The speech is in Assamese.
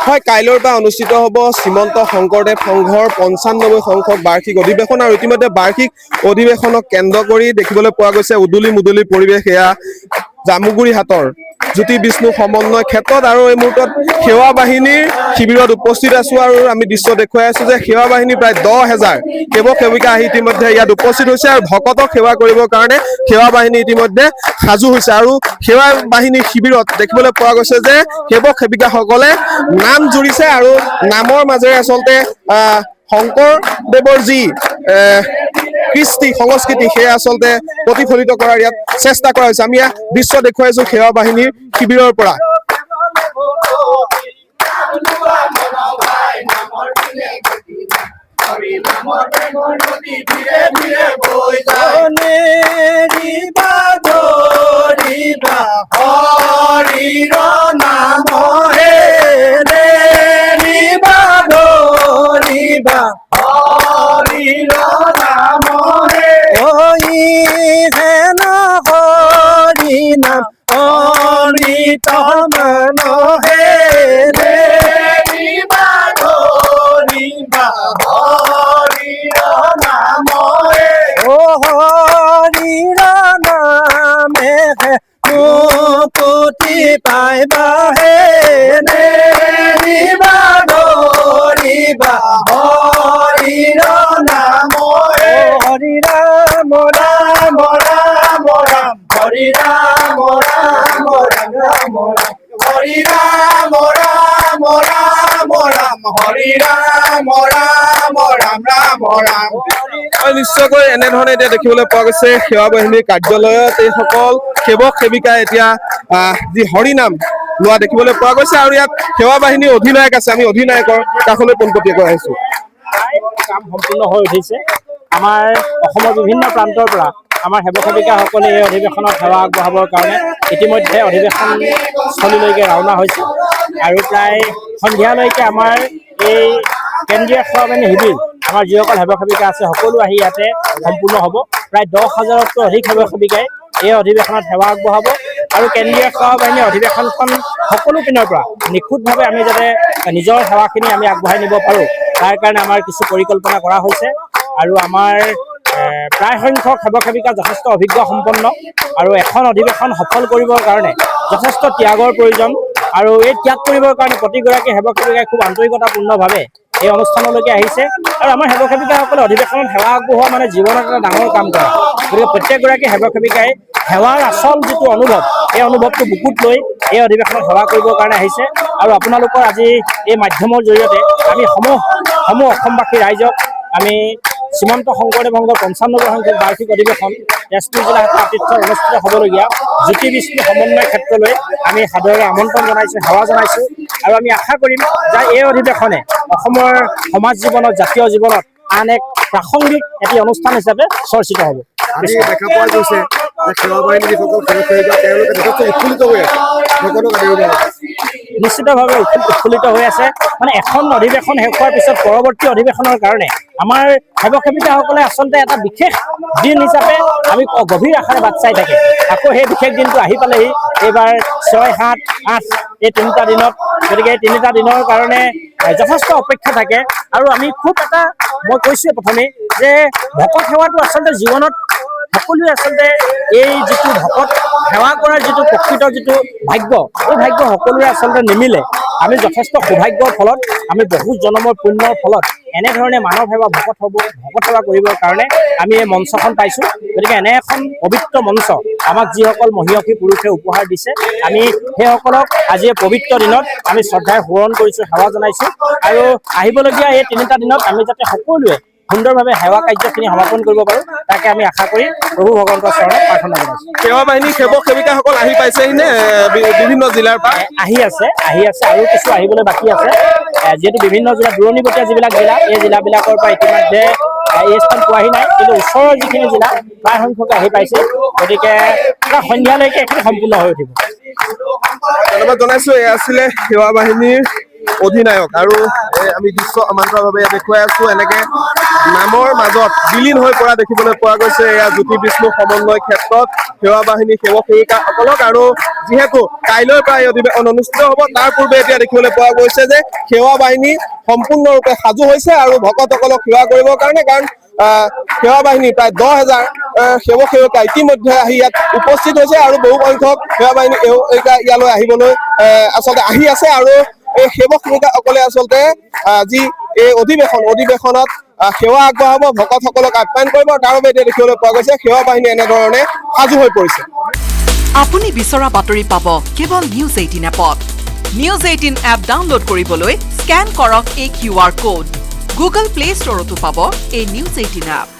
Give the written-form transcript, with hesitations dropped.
হয়, কাইলৈৰ পৰা অনুষ্ঠিত হ'ব শ্ৰীমন্ত শংকৰদেৱ সংঘৰ 95 সংখ্যক বাৰ্ষিক অধিৱেশন আৰু ইতিমধ্যে বাৰ্ষিক অধিৱেশনক কেন্দ্ৰ কৰি দেখিবলৈ পোৱা গৈছে উদুলি মুদুলি পৰিৱেশ। এয়া জামুগুৰি হাটৰ জ্যোতি বিষ্ণু সমন্বয় ক্ষেত্ৰত আৰু এই মুহূৰ্তত সেৱা বাহিনীৰ শিবিৰত উপস্থিত আছো আৰু আমি দৃশ্য দেখুৱাই আছো যে সেৱা বাহিনী প্ৰায় 10,000 সেৱক সেৱিকা আহি ইতিমধ্যে ইয়াত উপস্থিত হৈছে আৰু ভকতক সেৱা কৰিবৰ কাৰণে সেৱা বাহিনী ইতিমধ্যে সাজু হৈছে আৰু সেৱা বাহিনীৰ শিবিৰত দেখিবলৈ পোৱা গৈছে যে সেৱক সেৱিকাসকলে নাম জুৰিছে আৰু নামৰ মাজেৰে আচলতে শংকৰদেৱৰ যি কৃষ্টি সংস্কৃতি সেয়া আচলতে প্ৰতিফলিত কৰাৰ ইয়াত চেষ্টা কৰা হৈছে। আমি ইয়াত দৃশ্য দেখুৱাইছো সেৱা বাহিনীৰ শিবিৰৰ পৰা। নিশ্চয়কৈ এনেধৰণে এতিয়া দেখিবলৈ পোৱা গৈছে সেৱা বাহিনীৰ কাৰ্যালয়ত এইসকল সেৱক সেৱিকাই এতিয়া যি হৰিনাম লোৱা দেখিবলৈ পোৱা গৈছে আৰু ইয়াত সেৱা বাহিনীৰ অধিনায়ক আছে। আমি অধিনায়কৰ কাষলৈ পোনপটীয়াকৈ আহিছো। কাম সম্পূৰ্ণ হৈ উঠিছে। আমাৰ অসমৰ বিভিন্ন প্ৰান্তৰ পৰা আমাৰ সেৱক সেৱিকাসকলে এই অধিৱেশনত সেৱা আগবঢ়াবৰ কাৰণে ইতিমধ্যে অধিৱেশন স্থলীলৈকে ৰাওনা হৈছে আৰু প্ৰায় সন্ধিয়ালৈকে আমাৰ এই কেন্দ্ৰীয় সেৱা বাহিনী শিবিৰ আমাৰ যিসকল সেৱক সেৱিকা আছে সকলো আহি ইয়াতে সম্পূৰ্ণ হ'ব। প্ৰায় 10,000তকৈ অধিক সেৱক সেৱিকাই এই অধিৱেশনত সেৱা আগবঢ়াব আৰু কেন্দ্ৰীয় সেৱা বাহিনীৰ অধিৱেশনখন সকলো পিনৰ পৰা নিখুঁতভাৱে আমি যাতে নিজৰ সেৱাখিনি আমি আগবঢ়াই নিব পাৰোঁ তাৰ কাৰণে আমাৰ কিছু পৰিকল্পনা কৰা হৈছে আৰু আমাৰ প্ৰায় সংখ্যক সেৱক সেৱিকা যথেষ্ট অভিজ্ঞ সম্পন্ন আৰু এখন অধিৱেশন সফল কৰিবৰ কাৰণে যথেষ্ট ত্যাগৰ প্ৰয়োজন আৰু এই ত্যাগ কৰিবৰ কাৰণে প্ৰতিগৰাকী সেৱক সেৱিকাই খুব আন্তৰিকতাপূৰ্ণভাৱে এই অনুষ্ঠানলৈকে আহিছে আৰু আমাৰ সেৱক সেৱিকাসকলে অধিৱেশনত সেৱা আগবঢ়োৱা মানে জীৱনত এটা ডাঙৰ কাম কৰা। গতিকে প্ৰত্যেকগৰাকী সেৱক সেৱিকাই সেৱাৰ আচল যিটো অনুভৱ এই অনুভৱটো বুকুত লৈ এই অধিৱেশনত সেৱা কৰিবৰ কাৰণে আহিছে আৰু আপোনালোকৰ আজি এই মাধ্যমৰ জৰিয়তে আমি সমূহ অসমবাসী ৰাইজক আমি শ্ৰীমন্ত শংকৰদেৱ সংঘৰ 95 সংখ্যক বাৰ্ষিক অধিৱেশন তেজপুৰ জিলা আতিথ্যত অনুষ্ঠিত হ'বলগীয়া জ্যোতি বিষ্ণু সমন্বয় ক্ষেত্ৰলৈ আমি সাদৰেৰে আমন্ত্ৰণ জনাইছোঁ, সেৱা জনাইছোঁ আৰু আমি আশা কৰিম যে এই অধিৱেশনে অসমৰ সমাজ জীৱনত জাতীয় জীৱনত আন এক প্ৰাসংগিক এটি অনুষ্ঠান হিচাপে চৰ্চিত হ'ব। আজি দেখা পোৱা গৈছে যে সেৱা বাহিনীৰ যিসকল সেৱক সেৱিকা তেওঁলোকে যথেষ্ট উৎফুল্লিত হৈ আছে। নিশ্চিতভাৱে উৎফুল্লিত হৈ আছে। মানে এখন অধিৱেশন শেষ হোৱাৰ পিছত পৰৱৰ্তী অধিৱেশনৰ কাৰণে আমাৰ সেৱক সেৱিকাসকলে আচলতে এটা বিশেষ দিন হিচাপে আমি গভীৰ আশাৰে বাট চাই থাকে। আকৌ সেই বিশেষ দিনটো আহি পালেহি এইবাৰ 6, 7, 8 এই 3টা দিনত। গতিকে এই 3টা দিনৰ কাৰণে যথেষ্ট অপেক্ষা থাকে আৰু আমি খুব এটা মই কৈছোঁৱে প্ৰথমেই যে ভকত সেৱাটো আচলতে জীৱনত সকলোৱে আচলতে এই যিটো ভকত সেৱা কৰাৰ যিটো প্ৰকৃত যিটো ভাগ্য এই ভাগ্য সকলোৰে আচলতে নিমিলে। আমি যথেষ্ট সৌভাগ্যৰ ফলত আমি বহু জনমৰ পুণ্যৰ ফলত এনেধৰণে মানৱ সেৱা ভকত সেৱা কৰিবৰ কাৰণে আমি এই মঞ্চখন পাইছোঁ। গতিকে এনে এখন পবিত্ৰ মঞ্চ আমাক যিসকল মহিয়সী পুৰুষে উপহাৰ দিছে আমি সেইসকলক আজি এই পবিত্ৰ দিনত আমি শ্ৰদ্ধাৰে সোঁৱৰণ কৰিছোঁ, সেৱা জনাইছোঁ আৰু আহিবলগীয়া এই 3টা দিনত আমি যাতে সকলোৱে সুন্দৰভাৱে সেৱা কাৰ্যখিনি সমাপন কৰিব পাৰোঁ তাকে আমি আশা কৰি প্ৰভু ভগৱন্তৰ চৰণত প্ৰাৰ্থনা জনাইছোঁ। সেৱা বাহিনীৰ সেৱক সেৱিকাসকল আহি পাইছেহি নে বিভিন্ন জিলাৰ পৰা? আহি আছে আৰু কিছু আহিবলৈ বাকী আছে। যিহেতু বিভিন্ন জিলা দূৰণিবতীয়া যিবিলাক জিলা এই জিলাবিলাকৰ পৰা ইতিমধ্যে এই স্থান পোৱাহি নাই, কিন্তু ওচৰৰ যিখিনি জিলা প্ৰায় সংখ্যকে আহি পাইছে। গতিকে সন্ধিয়ালৈকে এইখিনি সম্পূৰ্ণ হৈ উঠিব। ধন্যবাদ জনাইছোঁ। এয়া আছিলে সেৱা বাহিনীৰ অধিনায়ক আৰু আমি দৃশ্য সমান্তৰালভাৱে দেখুৱাই আছোঁ। এনেকে নামৰ মাজত বিলীন হৈ পৰা দেখিবলৈ পোৱা গৈছে এয়া জ্যোতি বিষ্ণু সমন্বয় ক্ষেত্ৰত সেৱা বাহিনী সেৱক সেৱিকাসকলক আৰু যিহেতু কাইলৈৰ পৰা এই অধিৱেশন অনুষ্ঠিত হ'ব তাৰ পূৰ্বে এতিয়া দেখিবলৈ পোৱা গৈছে যে সেৱা বাহিনী সম্পূৰ্ণৰূপে সাজু হৈছে আৰু ভকতসকলক সেৱা কৰিবৰ কাৰণে কাৰণ সেৱা বাহিনী প্ৰায় 10,000 সেৱক সেৱিকা ইতিমধ্যে আহি ইয়াত উপস্থিত হৈছে আৰু বহু সংখ্যক সেৱা বাহিনী ইয়ালৈ আহিবলৈ আচলতে আহি আছে আৰু এই সেৱক সেৱিকাসকলে আচলতে যি এই অধিৱেশনত সেৱা আগবঢ়াব ভকতসকলক আপ্যায়ন কৰিব তাৰ বাবে এতিয়া দেখিবলৈ পোৱা গৈছে সেৱা বাহিনী এনেধৰণে সাজু হৈ পৰিছে। আপুনি বিচৰা বাতৰি পাব কেৱল নিউজ 18 এপত। নিউজ 18 এপ ডাউনলোড কৰিবলৈ স্কেন কৰক এই QR কোড। গুগল প্লে ষ্টৰতো পাব এই নিউজ 18 এপ।